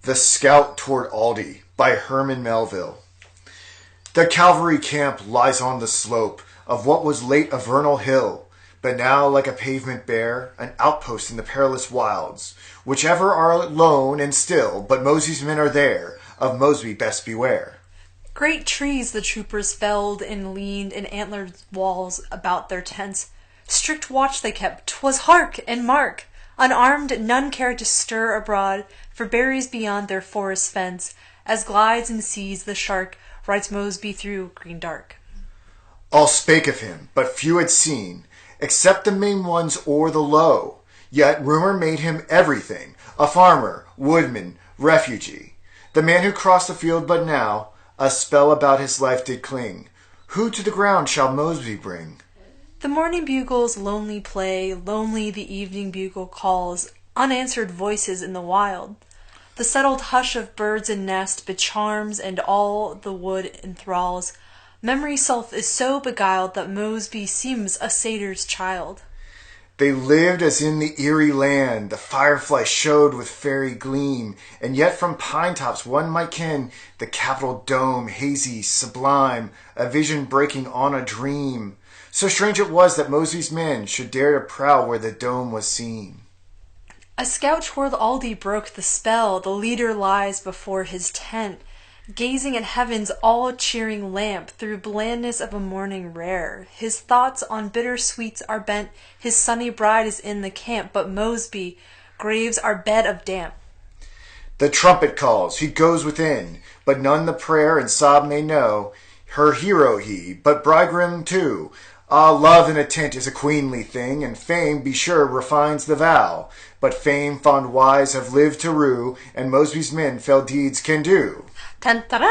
The Scout Toward Aldie by Herman Melville. The cavalry camp lies on the slope of what was late a vernal hill, but now like a pavement bare, an outpost in the perilous wilds, which ever are lone and still, but Mosby's men are there, of Mosby best beware. Great trees the troopers felled and leaned in antlered walls about their tents. Strict watch they kept, 'twas hark and mark! Unarmed, none cared to stir abroad for berries beyond their forest fence, as glides and sees the shark, rides Mosby through green dark. All spake of him, but few had seen, except the main ones o'er the low. Yet rumor made him everything, a farmer, woodman, refugee. The man who crossed the field but now, a spell about his life did cling. Who to the ground shall Mosby bring? The morning bugles lonely play, lonely the evening bugle calls, unanswered voices in the wild. The settled hush of birds and nest becharms and all the wood enthralls. Memory's self is so beguiled that Mosby seems a satyr's child. They lived as in the eerie land, the firefly showed with fairy gleam, and yet from pine tops one might ken the Capitol dome, hazy, sublime, a vision breaking on a dream. So strange it was that Mosby's men should dare to prowl where the dome was seen. A scout toward Aldie broke the spell, the leader lies before his tent, gazing at heaven's all-cheering lamp through blandness of a morning rare. His thoughts on bitter sweets are bent, his sunny bride is in the camp, but Mosby graves are bed of damp. The trumpet calls, he goes within, but none the prayer and sob may know. Her hero he, but bridegroom too. Ah, love in a tent is a queenly thing, and fame, be sure, refines the vow. But fame, fond wise, have lived to rue, and Mosby's men fell deeds can do. Dun-ta-da,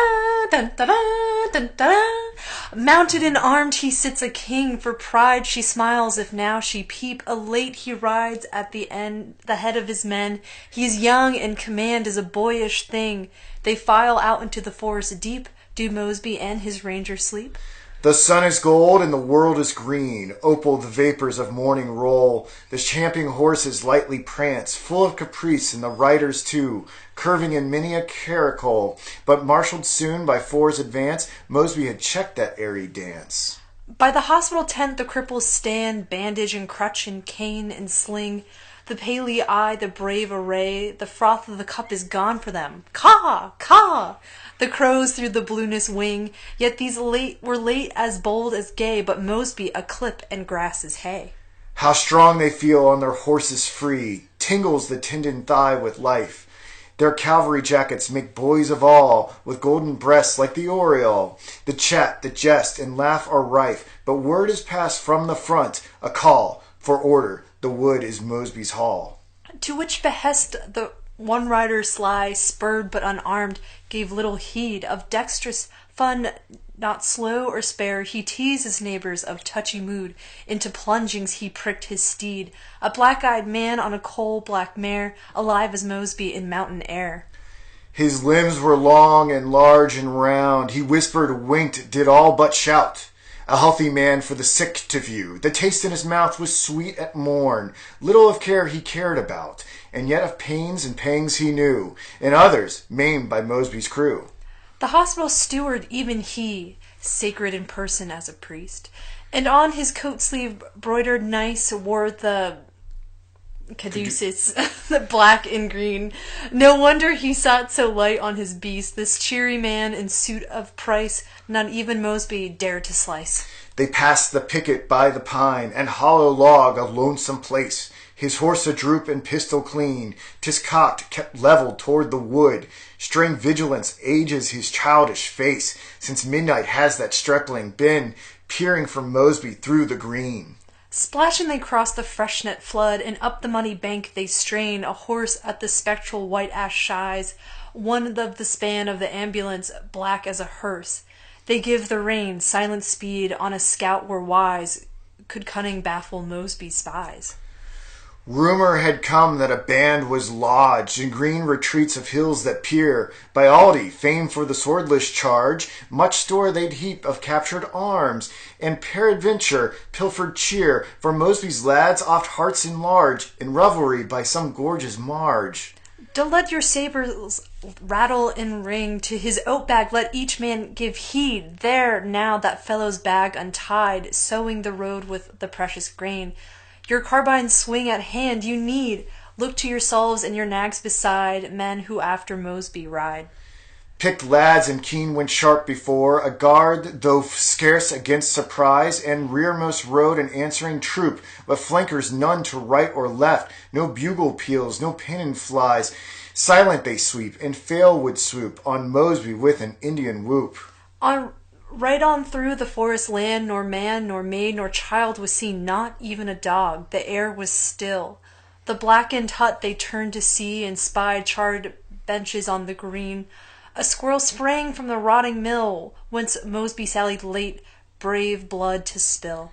dun-ta-da, dun-ta-da. Mounted and armed he sits a king, for pride she smiles if now she peep. Elate he rides at the head of his men. He is young, and command is a boyish thing. They file out into the forest deep. Do Mosby and his ranger sleep? The sun is gold and the world is green. Opal the vapors of morning roll. The champing horses lightly prance, full of caprice, and the riders too, curving in many a caracole. But marshaled soon by fours advance, Mosby had checked that airy dance. By the hospital tent the cripples stand, bandage and crutch and cane and sling. The paley eye, the brave array, the froth of the cup is gone for them. Caw! Caw! The crows through the blueness wing, yet these were late as bold as gay, but Mosby a clip and grass is hay. How strong they feel on their horses free, tingles the tendon thigh with life. Their cavalry jackets make boys of all, with golden breasts like the oriole. The chat, the jest, and laugh are rife, but word is passed from the front, a call for order, the wood is Mosby's hall. To which behest the one rider sly, spurred but unarmed, gave little heed. Of dexterous fun not slow or spare, he teased his neighbors of touchy mood. Into plungings he pricked his steed, a black-eyed man on a coal-black mare, alive as Mosby in mountain air. His limbs were long and large and round, he whispered, winked, did all but shout. A healthy man for the sick to view, the taste in his mouth was sweet at morn. Little of care he cared about, and yet of pains and pangs he knew, and others maimed by Mosby's crew. The hospital steward, even he, sacred in person as a priest, and on his coat sleeve broidered nice wore the caduceus, the black and green. No wonder he sat so light on his beast, this cheery man in suit of price, not even Mosby dared to slice. They passed the picket by the pine, and hollow log, a lonesome place. His horse a droop and pistol clean, 'tis cocked, kept leveled toward the wood. Strained vigilance ages his childish face, since midnight has that stripling been peering from Mosby through the green. Splashing they cross the freshet flood, and up the muddy bank they strain. A horse at the spectral white ash shies, one of the span of the ambulance, black as a hearse. They give the rein, silent speed, on a scout were wise, could cunning baffle Mosby's spies. Rumor had come that a band was lodged in green retreats of hills that peer. By Aldie, famed for the swordless charge, much store they'd heap of captured arms, and peradventure pilfered cheer, for Mosby's lads oft hearts enlarge, in revelry by some gorge's marge. Don't let your sabers rattle and ring. To his oat bag let each man give heed. There now that fellow's bag untied, sowing the road with the precious grain. Your carbine swing at hand you need. Look to yourselves and your nags beside, men who after Mosby ride. Picked lads and keen went sharp before, a guard, though scarce against surprise, and rearmost rode an answering troop, but flankers none to right or left, no bugle peals, no pennon flies. Silent they sweep, and fail would swoop on Mosby with an Indian whoop. Right on through the forest land, nor man, nor maid, nor child was seen, not even a dog. The air was still. The blackened hut they turned to see, and spied charred benches on the green. A squirrel sprang from the rotting mill, whence Mosby sallied late, brave blood to spill.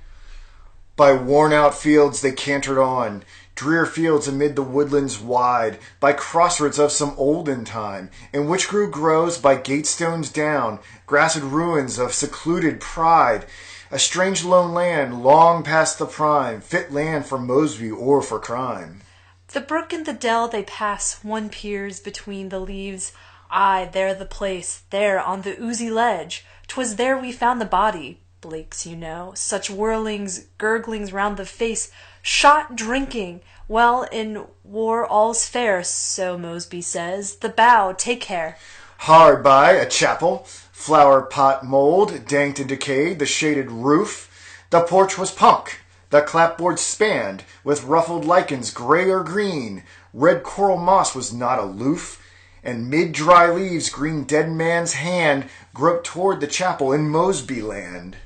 By worn-out fields they cantered on, drear fields amid the woodlands wide, by crossroads of some olden time, in which grows by gatestones down, grassed ruins of secluded pride, a strange lone land long past the prime, fit land for Mosby or for crime. The brook and the dell they pass, one peers between the leaves. Aye, there the place, there on the oozy ledge. 'Twas there we found the body, Blake's you know. Such whirlings, gurglings round the face, shot drinking. Well, in war all's fair, so Mosby says. The bough, take care. Hard by, a chapel, flower pot mold, danked and decayed, the shaded roof. The porch was punk, the clapboard spanned, with ruffled lichens gray or green. Red coral moss was not aloof, and mid dry leaves green dead man's hand groped toward the chapel in Mosby land.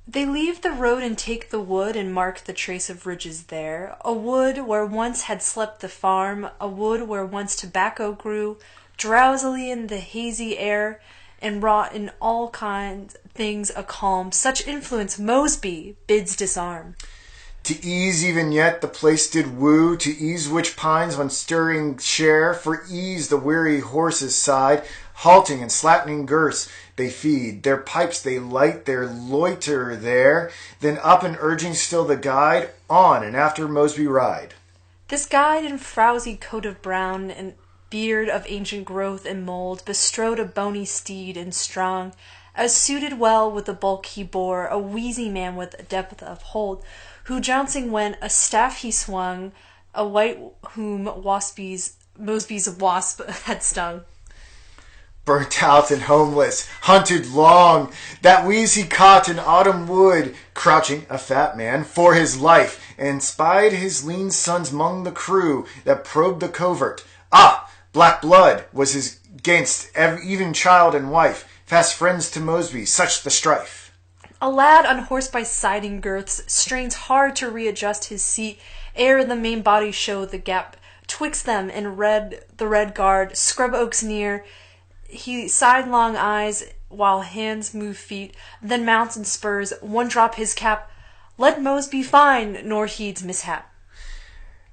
They leave the road and take the wood, and mark the trace of ridges there. A wood where once had slept the farm, a wood where once tobacco grew, drowsily in the hazy air, and wrought in all kinds things a calm. Such influence Mosby bids disarm. To ease even yet the place did woo, to ease which pines on stirring share, for ease the weary horses sighed, halting and slackening girths they feed, their pipes they light, their loiter there, then up and urging still the guide, on and after Mosby ride. This guide in frowsy coat of brown, and beard of ancient growth and mold, bestrode a bony steed and strong, as suited well with the bulk he bore, a wheezy man with depth of hold, who jouncing went, a staff he swung, a white whom Mosby's wasp had stung. Burnt out and homeless, hunted long, that wheeze he caught in autumn wood, crouching, a fat man, for his life, and spied his lean sons 'mong the crew that probed the covert. Ah, black blood was his 'gainst even child and wife, fast friends to Mosby, such the strife. A lad unhorsed by siding girths strains hard to readjust his seat, ere the main body show the gap twixt them and the red guard, scrub oaks near. He sidelong eyes while hands move feet, then mounts and spurs, one drop his cap. Let Mosby find, nor heeds mishap.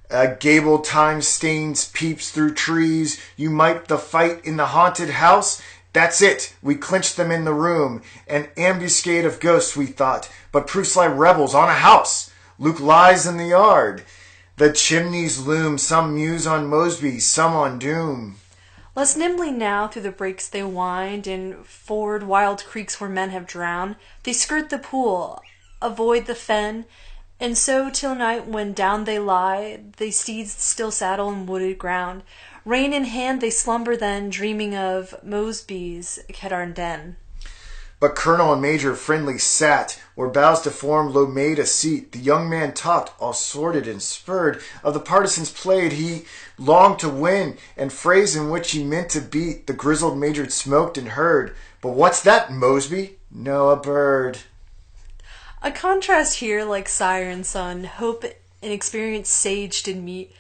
A gable time stains peeps through trees. You might the fight in the haunted house. That's it. We clinched them in the room. An ambuscade of ghosts, we thought, but proofs lie rebels on a house. Luke lies in the yard. The chimneys loom. Some muse on Mosby, some on doom. Less nimbly now through the brakes they wind, and ford wild creeks where men have drowned. They skirt the pool, avoid the fen, and so till night, when down they lie, the steeds still saddle in wooded ground. Rein in hand they slumber then, dreaming of Mosby's Kedar den. But Colonel and Major friendly sat, where boughs to form low made a seat. The young man talked, all sworded and spurred, of the partisans played he longed to win, and phrase in which he meant to beat. The grizzled Major smoked and heard. But what's that, Mosby? No, a bird. A contrast here, like sire and son, hope and experience sage did meet.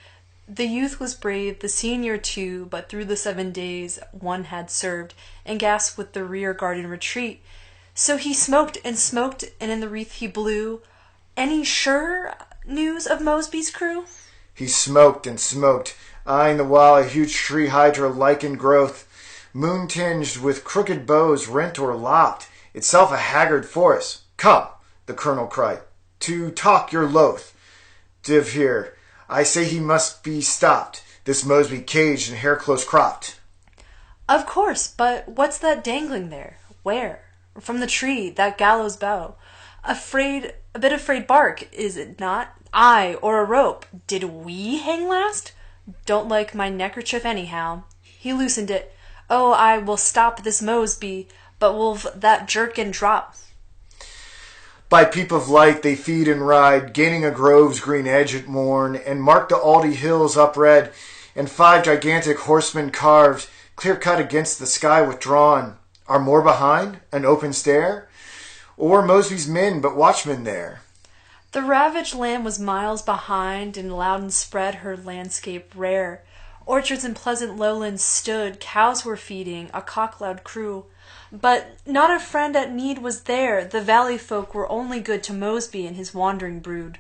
The youth was brave, the senior too, but through the 7 days one had served, and gasped with the rear guard in retreat. So he smoked, and in the wreath he blew. Any sure news of Mosby's crew? He smoked and smoked, eyeing the while a huge tree hydra lichen growth, moon-tinged with crooked boughs rent or lopped, itself a haggard forest. Come, the colonel cried, to talk you're loath. Div here. I say he must be stopped. this Mosby caged and hair close cropped. Of course, but what's that dangling there? Where? From the tree, that gallows bough. A bit afraid bark, is it not? Aye, or a rope. Did we hang last? Don't like my neckerchief anyhow. He loosened it. Oh, I will stop this Mosby, but will that jerkin drop? By peep of light they feed and ride, gaining a grove's green edge at morn, and mark the Aldie hills upread, and 5 gigantic horsemen carved, clear-cut against the sky withdrawn. Are more behind, an open stair? Or Mosby's men but watchmen there? The ravaged land was miles behind, and Loudon spread her landscape rare. Orchards and pleasant lowlands stood, cows were feeding, a cock-loud crew. But not a friend at need was there, the valley folk were only good to Mosby and his wandering brood.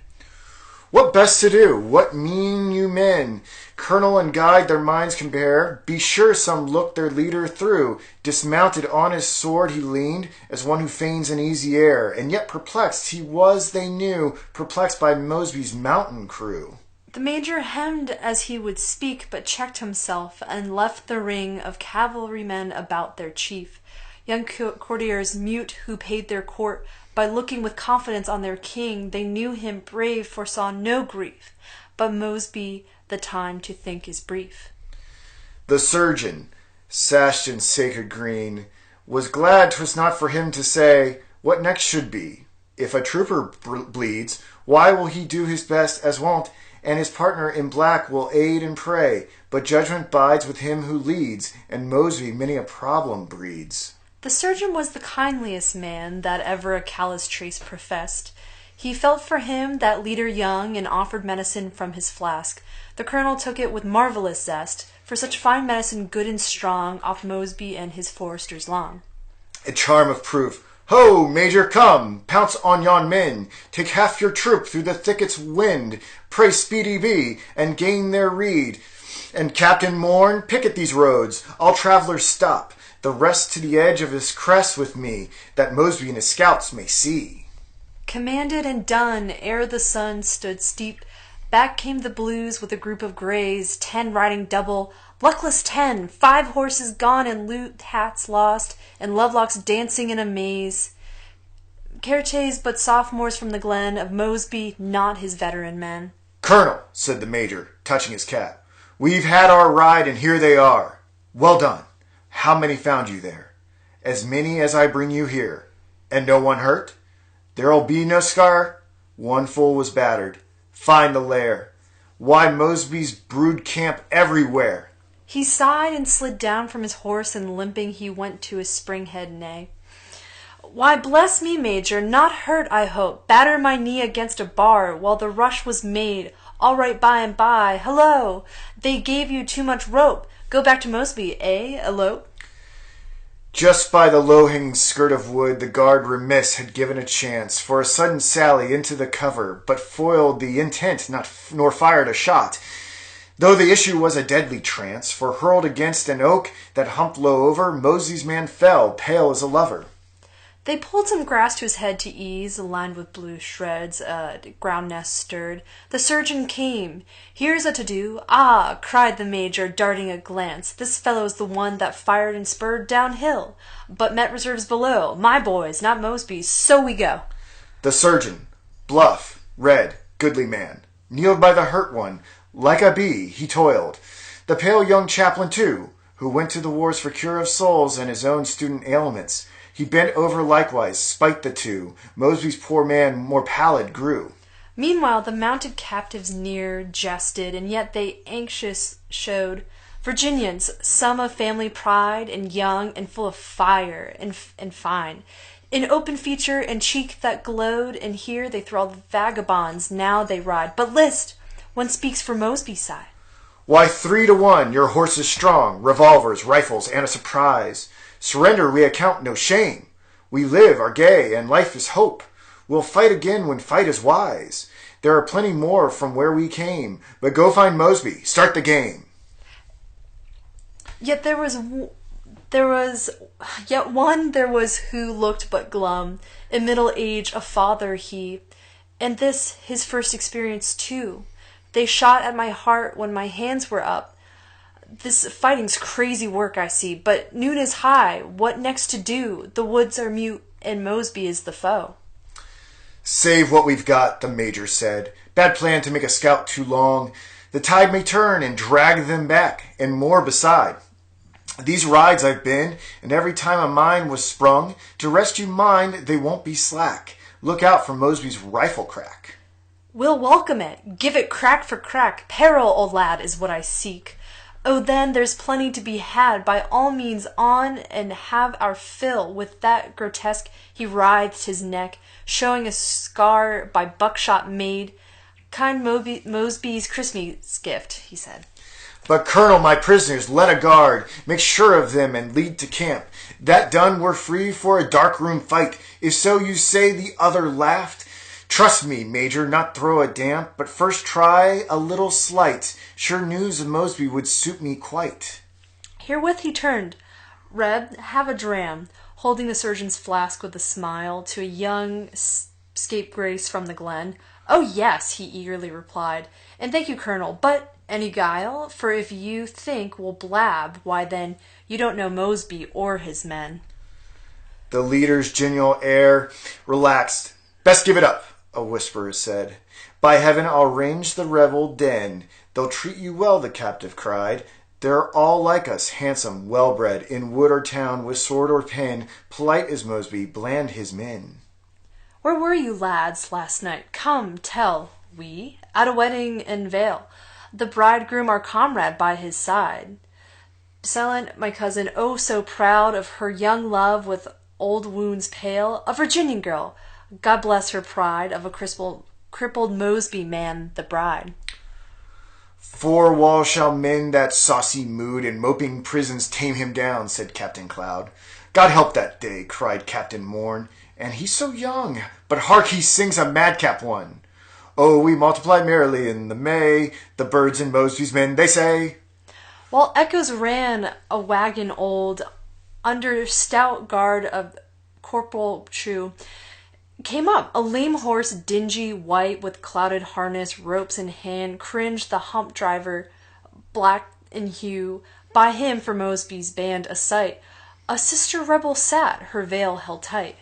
What best to do? What mean you men? Colonel and guide their minds compare. Be sure some looked their leader through. Dismounted on his sword he leaned, as one who feigns an easy air, and yet perplexed he was, they knew, perplexed by Mosby's mountain crew. The major hemmed as he would speak, but checked himself, and left the ring of cavalrymen about their chief. Young courtiers mute who paid their court, by looking with confidence on their king, they knew him brave, foresaw no grief. But Mosby, the time to think is brief. The surgeon, sashed in sacred green, was glad 'twas not for him to say what next should be. If a trooper bleeds, why will he do his best as wont, and his partner in black will aid and pray? But judgment bides with him who leads, and Mosby many a problem breeds. The surgeon was the kindliest man that ever a callous trace professed. He felt for him, that leader young, and offered medicine from his flask. The colonel took it with marvellous zest, for such fine medicine good and strong, off Mosby and his foresters long. A charm of proof. Ho, Major, come, pounce on yon men, take half your troop through the thicket's wind, pray speedy be, and gain their rede. And Captain Morn, picket these roads, all travellers stop, the rest to the edge of his crest with me, that Mosby and his scouts may see. Commanded and done, ere the sun stood steep, back came the Blues with a group of Greys, 10 riding double, luckless 10, 5 horses gone and loot hats lost, and Lovelocks dancing in a maze. Certes but sophomores from the glen, of Mosby not his veteran men. Colonel, said the major, touching his cap, we've had our ride, and here they are. Well done. How many found you there? As many as I bring you here. And no one hurt? There'll be no scar? One fool was battered. Find the lair. Why, Mosby's brood camp everywhere. He sighed and slid down from his horse, and limping he went to his spring-head neigh. Why, bless me, Major, not hurt, I hope. Batter my knee against a bar, while the rush was made. All right by and by. Hello! They gave you too much rope. Go back to Mosby, eh? Elope? Just by the low-hanging skirt of wood, the guard remiss had given a chance for a sudden sally into the cover, but foiled the intent, nor fired a shot. Though the issue was a deadly trance, for hurled against an oak that humped low over, Mosby's man fell, pale as a lover. They pulled some grass to his head to ease, lined with blue shreds, ground nest stirred. The surgeon came. Here's a to-do. Ah, cried the major, darting a glance. This fellow's the one that fired and spurred downhill, but met reserves below. My boys, not Mosby's, so we go. The surgeon, bluff, red, goodly man, kneeled by the hurt one. Like a bee, he toiled. The pale young chaplain, too, who went to the wars for cure of souls and his own student ailments. He bent over likewise, spite the two. Mosby's poor man more pallid grew. Meanwhile the mounted captives near jested, and yet they anxious showed. Virginians, some of family pride, and young, and full of fire, and fine. In open feature and cheek that glowed, and here they thralled vagabonds, now they ride. But list! One speaks for Mosby's side. Why, 3 to 1, your horse is strong, revolvers, rifles, and a surprise. Surrender we account no shame. We live, are gay, and life is hope. We'll fight again when fight is wise. There are plenty more from where we came, but go find Mosby, start the game. Yet there was who looked but glum, in middle age a father he, and this his first experience too. They shot at my heart when my hands were up, This fighting's crazy work, I see, but noon is high. What next to do? The woods are mute, and Mosby is the foe. Save what we've got, the major said. Bad plan to make a scout too long. The tide may turn and drag them back, and more beside. These rides I've been, and every time a mine was sprung, to rescue mine they won't be slack. Look out for Mosby's rifle crack. We'll welcome it. Give it crack for crack. Peril, old lad, is what I seek. Oh, then there's plenty to be had. By all means on and have our fill. With that grotesque he writhed his neck, showing a scar by buckshot made. Kind Mosby's Christmas gift, he said. But, Colonel, my prisoners, let a guard. Make sure of them and lead to camp. That done, we're free for a dark-room fight. If so you say, the other laughed. Trust me, Major, not throw a damp, but first try a little slight. Sure news of Mosby would suit me quite. Herewith he turned. Reb, have a dram, holding the surgeon's flask with a smile to a young scapegrace from the glen. Oh, yes, he eagerly replied, and thank you, Colonel, but any guile? For if you think we'll blab, why then you don't know Mosby or his men. The leader's genial air relaxed. Best give it up, a whisperer said. By heaven, I'll range the revel den. They'll treat you well, the captive cried. They're all like us, handsome, well-bred, in wood or town, with sword or pen, polite as Mosby, bland his men. Where were you, lads, last night? Come, tell. We? At a wedding in Vale. The bridegroom our comrade by his side. Selent, my cousin, oh so proud of her young love with old wounds pale, a Virginian girl, God bless her pride, of a crippled Mosby man, the bride. 4 walls shall mend that saucy mood, and moping prisons tame him down, said Captain Cloud. God help that day, cried Captain Morn, and he's so young, but hark, he sings a madcap one. Oh, we multiply merrily in the May, the birds and Mosby's men, they say. While echoes ran, a wagon old, under stout guard of Corporal True, came up. A lame horse, dingy, white, with clouded harness, ropes in hand, cringed the hump driver, black in hue. By him, for Mosby's band, a sight. A sister rebel sat, her veil held tight.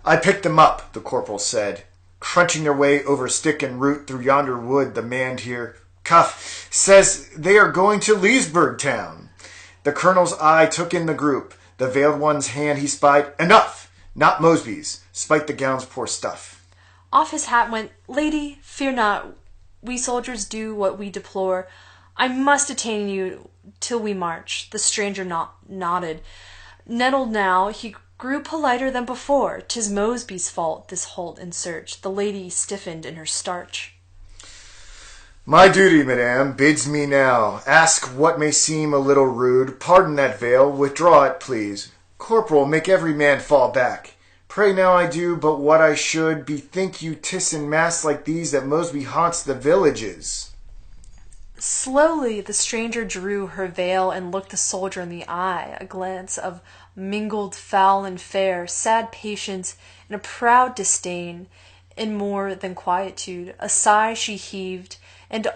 I picked them up, the corporal said, crunching their way over stick and root through yonder wood. The man here, Cuff, says they are going to Leesburg town. The colonel's eye took in the group. The veiled one's hand he spied. Enough! Not Mosby's, spite the gown's poor stuff. Off his hat went, Lady, fear not, we soldiers do what we deplore. I must detain you till we march. The stranger nodded. Nettled now, he grew politer than before. 'Tis Mosby's fault, this halt and search. The lady stiffened in her starch. My duty, madame, bids me now ask what may seem a little rude. Pardon that veil, withdraw it, please. Corporal, make every man fall back. Pray now I do but what I should. Bethink you 'tis in mass like these that Mosby haunts the villages. Slowly the stranger drew her veil and looked the soldier in the eye, a glance of mingled foul and fair, sad patience and a proud disdain, in more than quietude. A sigh she heaved, and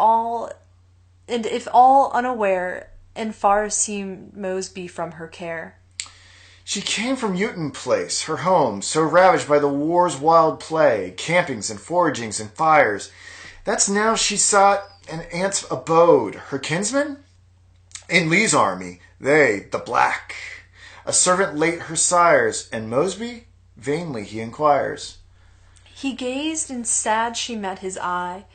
if all unaware, and far seemed Mosby from her care. She came from Newton Place, her home, so ravaged by the war's wild play, campings and foragings and fires. That's now she sought an aunt's abode. Her kinsmen? In Lee's army, they, the black. A servant late her sire's, and Mosby? Vainly he inquires. He gazed, and sad she met his eye.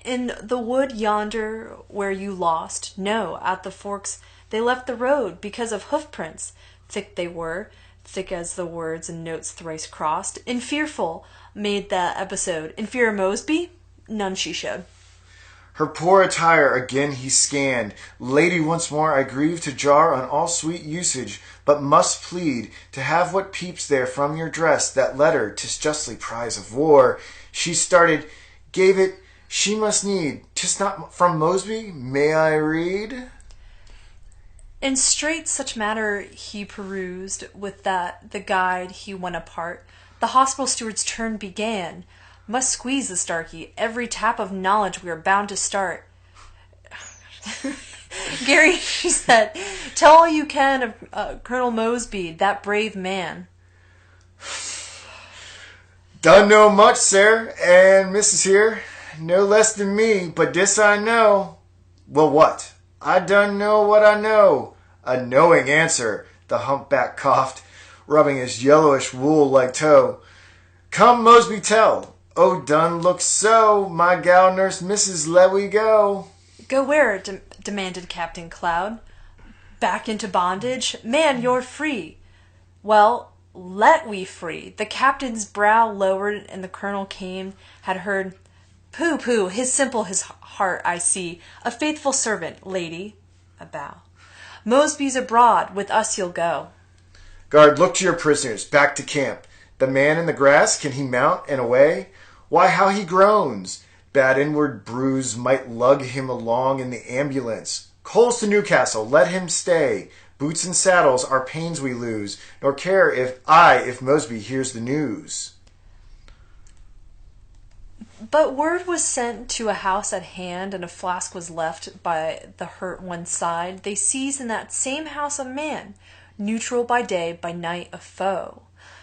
In the wood yonder where you lost, no, at the forks they left the road because of hoof prints. Thick they were, thick as the words and notes thrice crossed. And fearful made the episode. In fear of Mosby, none she showed. Her poor attire again he scanned. Lady, once more I grieve to jar on all sweet usage, but must plead to have what peeps there from your dress. That letter, 'tis justly prize of war. She started, gave it, she must need. 'Tis not from Mosby, may I read? In straight such matter he perused, with that the guide he went apart. The hospital steward's turn began. Must squeeze the Starkey. Every tap of knowledge we are bound to start. Gary, she said, tell all you can of Colonel Mosby, that brave man. Done know much, sir, and Mrs. here, no less than me, but this I know. Well, what? I done know what I know. A knowing answer, the humpback coughed, rubbing his yellowish wool like tow. Come, Mosby, tell. Oh, done look so, my gal nurse Mrs. Let we go. Go where? Demanded Captain Cloud. Back into bondage? Man, you're free. Well, let we free. The captain's brow lowered, and the colonel had heard, pooh, pooh, his simple his heart, I see. A faithful servant, lady. A bow. Mosby's abroad, with us you'll go. Guard, look to your prisoners, back to camp. The man in the grass, can he mount and away? Why, how he groans! Bad inward bruise might lug him along in the ambulance. Coals to Newcastle, let him stay. Boots and saddles, our pains we lose, nor care if Mosby hears the news. But word was sent to a house at hand, and a flask was left by the hurt one's side. They seized in that same house a man, neutral by day, by night a foe.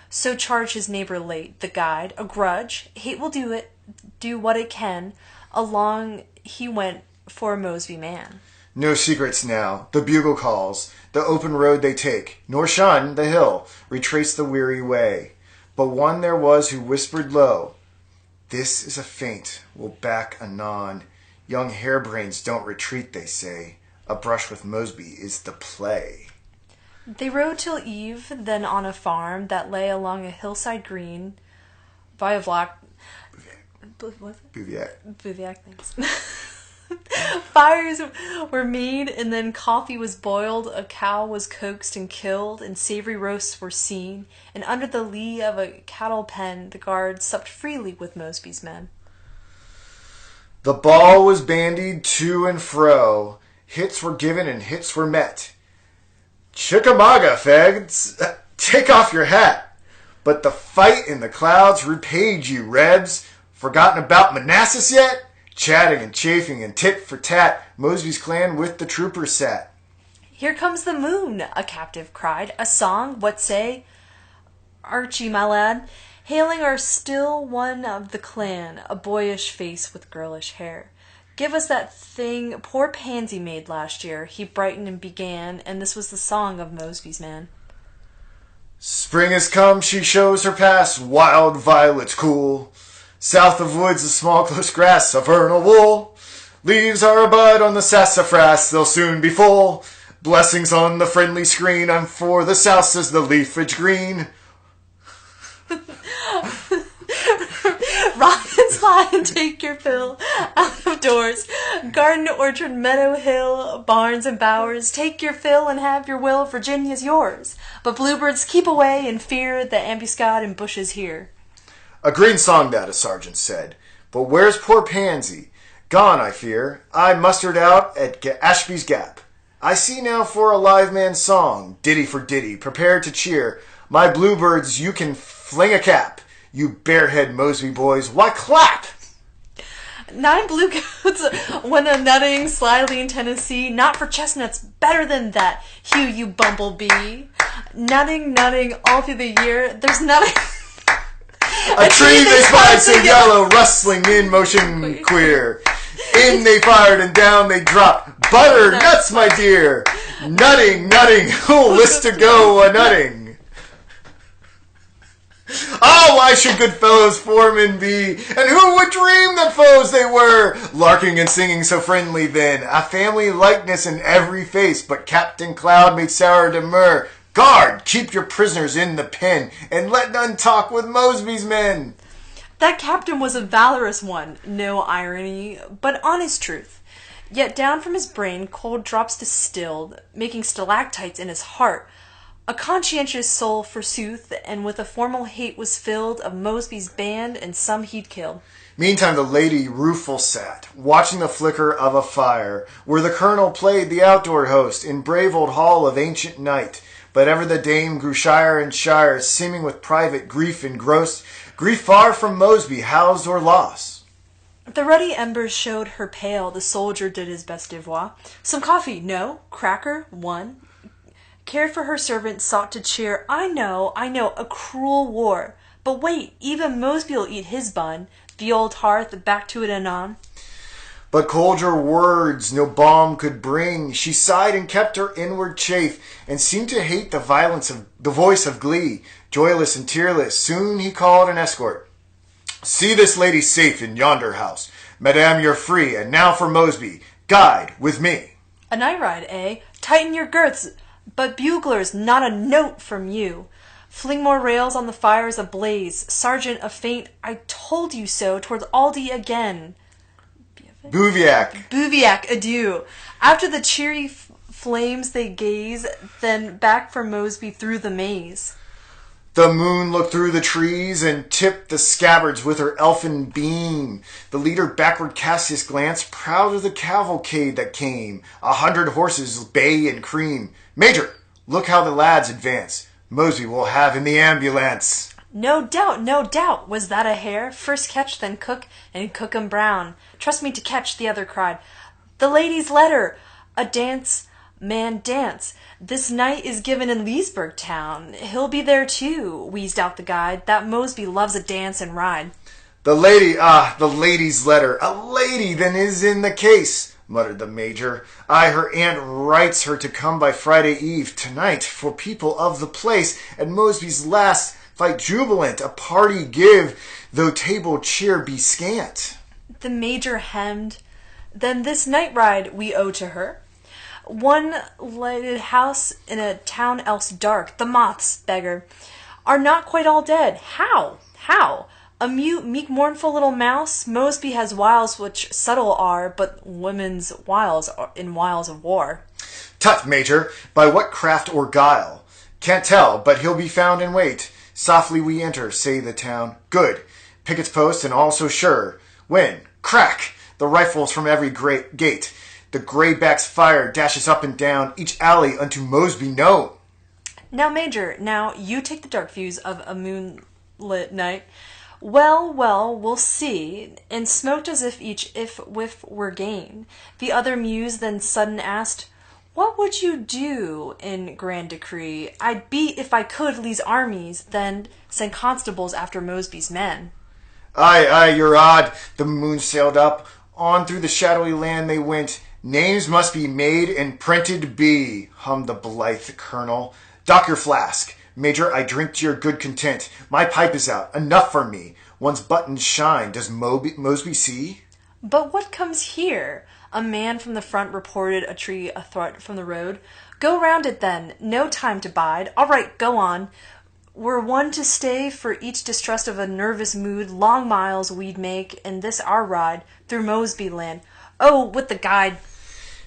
So charged his neighbor late, the guide, a grudge, hate will do what it can. Along he went for a Mosby man. No secrets now, the bugle calls, the open road they take, nor shun the hill, retrace the weary way. But one there was who whispered low, this is a feint, we'll back anon. Young harebrains don't retreat, they say. A brush with Mosby is the play. They rode till eve, then on a farm that lay along a hillside green by a block. Bouviac. Bouviac, thanks. Fires were made, and then coffee was boiled, a cow was coaxed and killed, and savory roasts were seen, and under the lee of a cattle pen the guard supped freely with Mosby's men. The ball was bandied to and fro, hits were given and hits were met. Chickamauga, fags, take off your hat. But the fight in the clouds repaid you, Rebs. Forgotten about Manassas yet? Chatting and chafing and tit for tat, Mosby's clan with the troopers sat. Here comes the moon, a captive cried. A song, what say? Archie, my lad, hailing our still one of the clan, a boyish face with girlish hair. Give us that thing poor Pansy made last year. He brightened and began, and this was the song of Mosby's man. Spring has come, she shows her pass, wild violets cool. South of woods, the small close grass of vernal wool. Leaves are abud on the sassafras, they'll soon be full. Blessings on the friendly screen, I'm for the south, says the leafage green. Robin, fly and take your fill out of doors. Garden, orchard, meadow, hill, barns and bowers. Take your fill and have your will, Virginia's yours. But bluebirds keep away and fear the ambuscade in bushes here. A green song that, a sergeant said. But where's poor Pansy? Gone, I fear. I mustered out at Ashby's Gap. I see now for a live man's song, ditty for ditty, prepare to cheer. My bluebirds, you can fling a cap. You barehead Mosby boys, why clap? 9 bluecoats went a nutting slyly in Tennessee. Not for chestnuts, better than that, Hugh, you bumblebee. Nutting, all through the year. There's nutting. A tree they spied so yellow, rustling in motion queer. In they fired and down they dropped. Butter, nuts, my dear. Nutting, who'll list to go a nutting? Oh, why should good fellows foremen be? And who would dream that foes they were? Larking and singing so friendly then, a family likeness in every face, but Captain Cloud made sour demur. Guard, keep your prisoners in the pen, and let none talk with Mosby's men. That captain was a valorous one, no irony, but honest truth. Yet down from his brain cold drops distilled, making stalactites in his heart. A conscientious soul, forsooth, and with a formal hate was filled of Mosby's band and some he'd killed. Meantime the lady rueful sat, watching the flicker of a fire, where the colonel played the outdoor host in brave old hall of ancient night. But ever the dame grew shyer and shyer, seeming with private grief engrossed, grief far from Mosby housed or lost. The ruddy embers showed her pale. The soldier did his best devoir. Some coffee? No. Cracker? One. Cared for her servant, sought to cheer. I know, a cruel war. But wait, even Mosby'll eat his bun. The old hearth, back to it anon. But colder words no balm could bring. She sighed and kept her inward chafe, and seemed to hate the violence of the voice of glee. Joyless and tearless, soon he called an escort. See this lady safe in yonder house. Madame, you're free, and now for Mosby. Guide with me. A night ride, eh? Tighten your girths. But buglers, not a note from you. Fling more rails on the fires ablaze. Sergeant, a faint, I told you so, towards Aldie again. Bouviac, adieu. After the cheery flames they gaze, then back for Mosby through the maze. The moon looked through the trees and tipped the scabbards with her elfin beam. The leader backward cast his glance, proud of the cavalcade that came. 100 horses, bay and cream. Major, look how the lads advance. Mosby will have in the ambulance. No doubt. Was that a hare? First catch, then cook, and cook 'em brown. Trust me to catch, the other cried. The lady's letter! A dance, man, dance. This night is given in Leesburg town. He'll be there too, wheezed out the guide. That Mosby loves a dance and ride. The lady's letter. A lady then is in the case, muttered the major. Her aunt writes her to come by Friday eve tonight for people of the place at Mosby's last fight jubilant, a party give, though table cheer be scant. The major hemmed. Then this night ride we owe to her. One lighted house in a town else dark. The moths, beggar, are not quite all dead. How? A mute, meek, mournful little mouse? Mosby has wiles which subtle are, but women's wiles are in wiles of war. Tut, major, by what craft or guile? Can't tell, but he'll be found in wait. Softly we enter, say the town. Good. Picket's post and all so sure. When, crack, the rifles from every great gate. The greyback's fire dashes up and down, each alley unto Mosby known. Now, Major, now you take the dark views of a moonlit night. Well, we'll see. And smoked as if each whiff were gain. The other mused, then sudden asked, what would you do in grand decree? I'd beat, if I could, Lee's armies, then send constables after Mosby's men. Aye, you're odd. The moon sailed up. On through the shadowy land they went. Names must be made and printed be, hummed the blithe colonel. Dock your flask. Major, I drink to your good content. My pipe is out. Enough for me. One's buttons shine. Does Mosby see? But what comes here? A man from the front reported a tree athwart from the road. Go round it then. No time to bide. All right, go on. Were one to stay for each distrust of a nervous mood, long miles we'd make in this our ride through Mosby land. Oh, with the guide.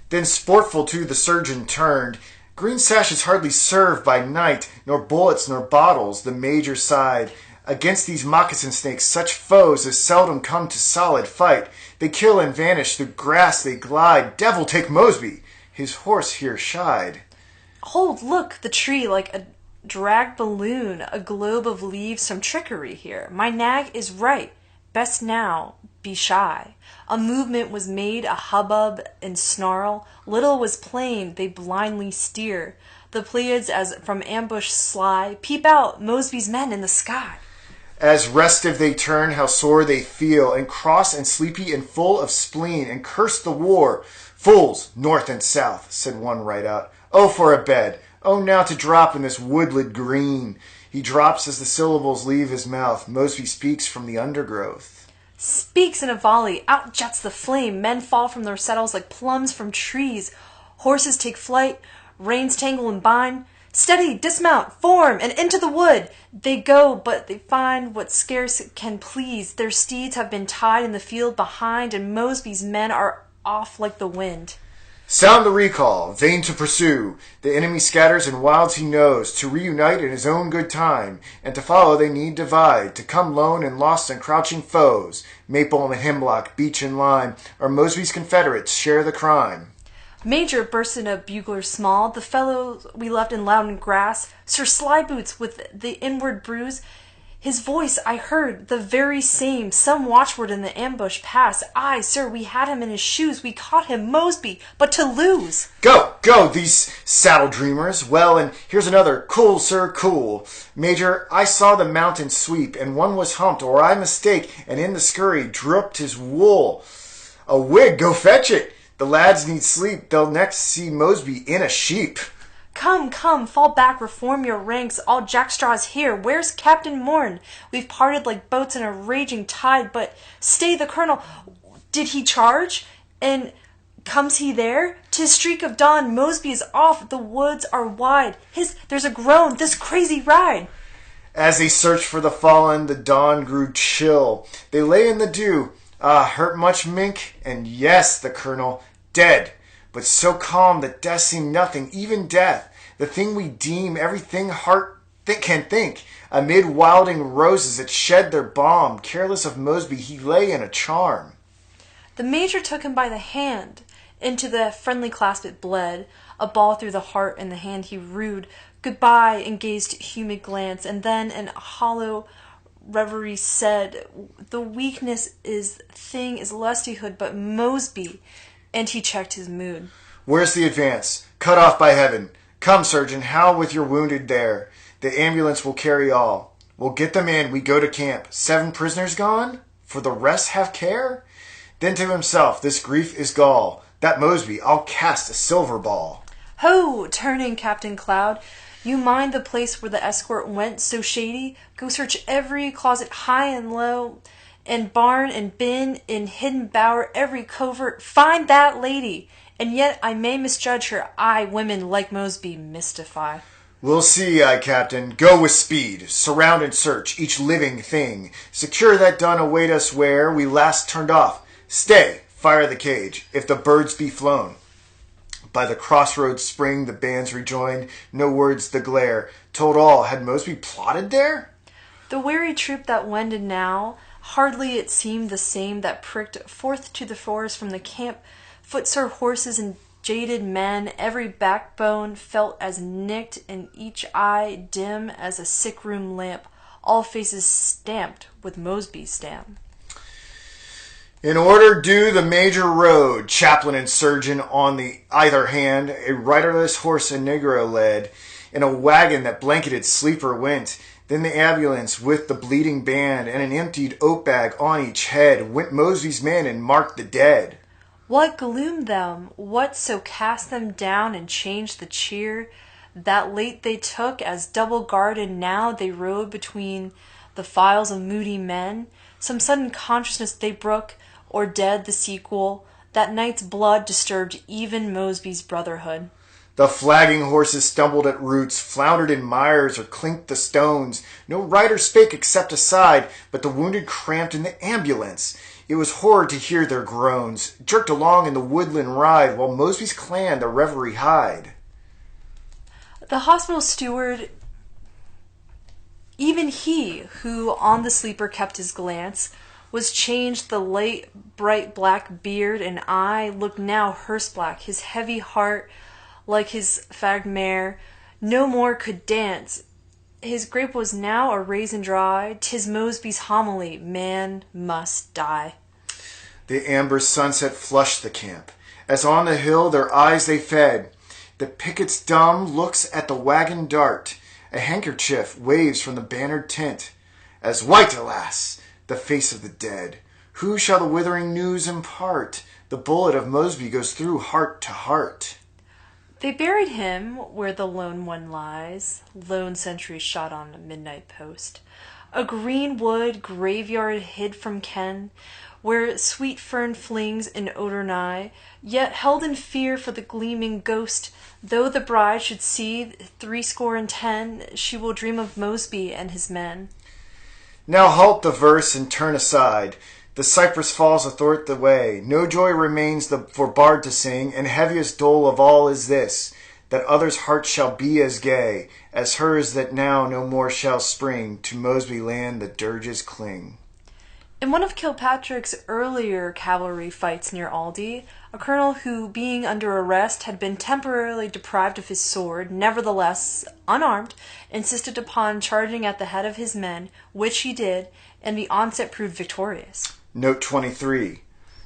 Then sportful to the surgeon turned. Green sashes hardly serve by night, nor bullets nor bottles, the major sighed. Against these moccasin snakes, such foes as seldom come to solid fight. They kill and vanish, through grass they glide. Devil take Mosby, his horse here shied. Hold, look, the tree like a dragged balloon, a globe of leaves, some trickery here. My nag is right. Best now be shy. A movement was made, a hubbub and snarl. Little was plain, they blindly steer. The Pleiades, as from ambush sly, peep out, Mosby's men in the sky. As restive they turn, how sore they feel, and cross and sleepy and full of spleen, and curse the war. Fools, north and south, said one right out. Oh, for a bed. Oh, now to drop in this woodland green. He drops as the syllables leave his mouth. Mosby speaks from the undergrowth. Speaks in a volley. Out jets the flame. Men fall from their saddles like plums from trees. Horses take flight. Reins tangle and bind. Steady, dismount, form, and into the wood. They go, but they find what scarce can please. Their steeds have been tied in the field behind, and Mosby's men are off like the wind. Sound the recall, vain to pursue. The enemy scatters and wilds he knows, to reunite in his own good time, and to follow they need divide, to come lone and lost and crouching foes. Maple and hemlock, beech and lime, or Mosby's confederates share the crime. Major burst in a bugler small, the fellow we left in Loudon grass, Sir Slyboots with the inward bruise, His voice I heard, the very same, some watchword in the ambush passed. Aye, sir, we had him in his shoes, we caught him, Mosby, but to lose. Go, go, these saddle dreamers. Well, and here's another. Cool, sir, cool. Major, I saw the mountain sweep, and one was humped, or I mistake, and in the scurry drooped his wool. A wig, go fetch it. The lads need sleep, they'll next see Mosby in a sheep. Come, come, fall back, reform your ranks, all jackstraws here. Where's Captain Morn? We've parted like boats in a raging tide, but stay the colonel. Did he charge? And comes he there? 'Tis streak of dawn, Mosby is off, the woods are wide. There's a groan, this crazy ride. As they searched for the fallen, the dawn grew chill. They lay in the dew. Ah, hurt much, Mink? And yes, the colonel, dead. But so calm that death seemed nothing, even death, the thing we deem everything heart can think. Amid wilding roses that shed their balm, careless of Mosby, he lay in a charm. The major took him by the hand. Into the friendly clasp it bled, a ball through the heart and the hand he rued. Goodbye, and gazed humid glance, and then in hollow reverie said, the weakness is lustihood, but Mosby. And he checked his mood. Where's the advance? Cut off by heaven. Come, surgeon, how with your wounded there? The ambulance will carry all. We'll get them in, we go to camp. 7 prisoners gone? For the rest have care? Then to himself, this grief is gall. That Mosby, I'll cast a silver ball. Ho, turning Captain Cloud. You mind the place where the escort went, so shady? Go search every closet high and low, and barn and bin, in hidden bower, every covert. Find that lady. And yet I may misjudge her. I, women like Mosby, mystify. We'll see, Captain. Go with speed. Surround and search each living thing. Secure that done await us where we last turned off. Stay, fire the cage, if the birds be flown. By the crossroads spring the bands rejoined. No words the glare told all. Had Mosby plotted there? The weary troop that wended now, hardly it seemed the same that pricked forth to the forest from the camp, footsore horses and jaded men, every backbone felt as nicked, and each eye dim as a sick-room lamp, all faces stamped with Mosby's stamp. In order due the major rode, chaplain and surgeon on the either hand, a riderless horse a negro led, in a wagon that blanketed sleeper went. Then the ambulance with the bleeding band and an emptied oat bag on each head went Mosby's men and marked the dead. What gloomed them? What so cast them down and changed the cheer that late they took as double guarded now they rode between the files of moody men? Some sudden consciousness they brook, or dead the sequel, that night's blood disturbed even Mosby's brotherhood. The flagging horses stumbled at roots, floundered in mires, or clinked the stones. No rider spake except aside, but the wounded cramped in the ambulance. It was horror to hear their groans, jerked along in the woodland ride, while Mosby's clan the reverie hide. The hospital steward, even he who on the sleeper kept his glance, was changed. The late bright black beard and eye looked now hearse black. His heavy heart, like his fagged mare, no more could dance. His grape was now a raisin dry. 'Tis Mosby's homily, man must die. The amber sunset flushed the camp. As on the hill their eyes they fed. The picket's dumb looks at the wagon dart. A handkerchief waves from the bannered tent. As white, alas, the face of the dead. Who shall the withering news impart? The bullet of Mosby goes through heart to heart. They buried him where the lone one lies, lone sentry shot on a midnight post. A green wood graveyard hid from ken, where sweet fern flings an odor nigh, yet held in fear for the gleaming ghost. Though the bride should see 70, she will dream of Mosby and his men. Now halt the verse and turn aside. The cypress falls athwart the way. No joy remains for bard to sing, and heaviest dole of all is this, that others' hearts shall be as gay as hers that now no more shall spring. To Mosby land the dirges cling. In one of Kilpatrick's earlier cavalry fights near Aldie, a colonel who, being under arrest, had been temporarily deprived of his sword, nevertheless, unarmed, insisted upon charging at the head of his men, which he did, and the onset proved victorious. Note 23.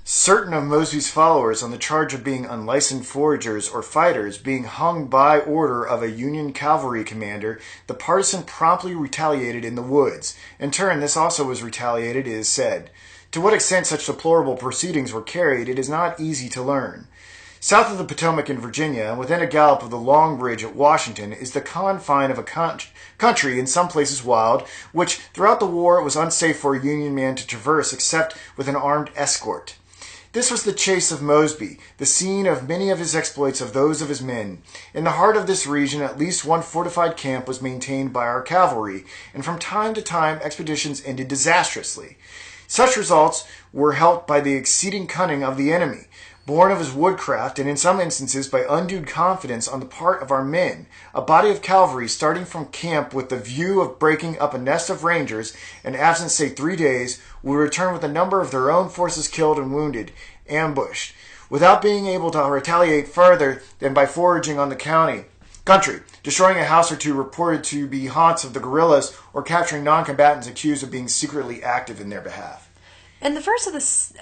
Certain of Mosby's followers, on the charge of being unlicensed foragers or fighters, being hung by order of a Union cavalry commander, the partisan promptly retaliated in the woods. In turn, this also was retaliated, it is said. To what extent such deplorable proceedings were carried, it is not easy to learn. South of the Potomac in Virginia, and within a gallop of the Long Bridge at Washington, is the confine of a country, in some places wild, which throughout the war it was unsafe for a Union man to traverse except with an armed escort. This was the chase of Mosby, the scene of many of his exploits of those of his men. In the heart of this region, at least one fortified camp was maintained by our cavalry, and from time to time expeditions ended disastrously. Such results were helped by the exceeding cunning of the enemy, born of his woodcraft, and in some instances by undue confidence on the part of our men. A body of cavalry starting from camp with the view of breaking up a nest of rangers, and absent say 3 days, would return with a number of their own forces killed and wounded, ambushed, without being able to retaliate further than by foraging on the country, destroying a house or two reported to be haunts of the guerrillas, or capturing non-combatants accused of being secretly active in their behalf. And the verse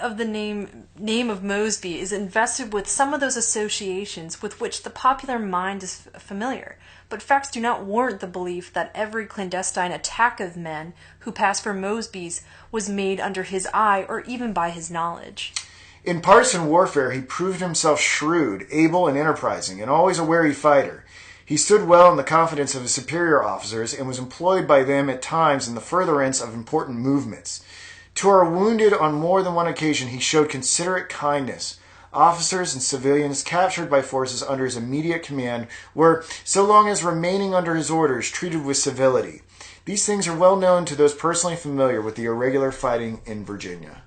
of the name of Mosby is invested with some of those associations with which the popular mind is familiar, but facts do not warrant the belief that every clandestine attack of men who passed for Mosby's was made under his eye or even by his knowledge. In partisan warfare, he proved himself shrewd, able, and enterprising, and always a wary fighter. He stood well in the confidence of his superior officers and was employed by them at times in the furtherance of important movements. To our wounded on more than one occasion he showed considerate kindness. Officers and civilians captured by forces under his immediate command were, so long as remaining under his orders, treated with civility. These things are well known to those personally familiar with the irregular fighting in Virginia.